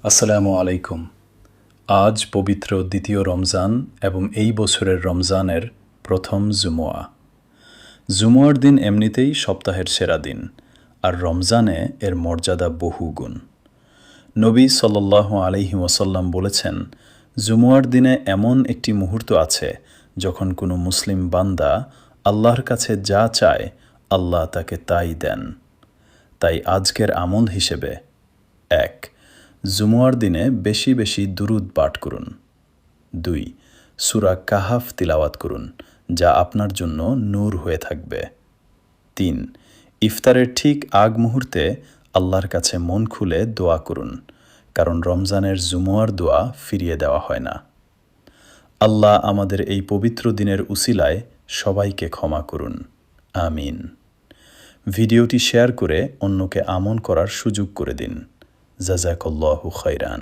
আসসালামু আলাইকুম। আজ পবিত্র দ্বিতীয় রমজান এবং এই বছরের রমজানের প্রথম জুমুয়া। জুমুয়ার দিন এমনিতেই সপ্তাহের সেরা দিন, আর রমজানে এর মর্যাদা বহুগুণ। নবী সাল্লাল্লাহু আলাইহি ওয়াসাল্লাম বলেছেন, জুমুয়ার দিনে এমন একটি মুহূর্ত আছে যখন কোনো মুসলিম বান্দা আল্লাহর কাছে যা চায় আল্লাহ তাকে তাই দেন। তাই আজকের আমল হিসেবে: ১. জুমুয়ার দিনে বেশি বেশি দুরূদ পাঠ করুন। ২. সূরা কাহাফ তিলাওয়াত করুন, যা আপনার জন্য নূর হয়ে থাকবে। ৩. ইফতারের ঠিক আগ মুহূর্তে আল্লাহর কাছে মন খুলে দোয়া করুন, কারণ রমজানের জুমুয়ার দোয়া ফিরিয়ে দেওয়া হয় না। আল্লাহ আমাদের এই পবিত্র দিনের উসিলায় সবাইকে ক্ষমা করুন। আমিন। ভিডিওটি শেয়ার করে অন্যকে আমল করার সুযোগ করে দিন। জাযাকাল্লাহু খাইরান।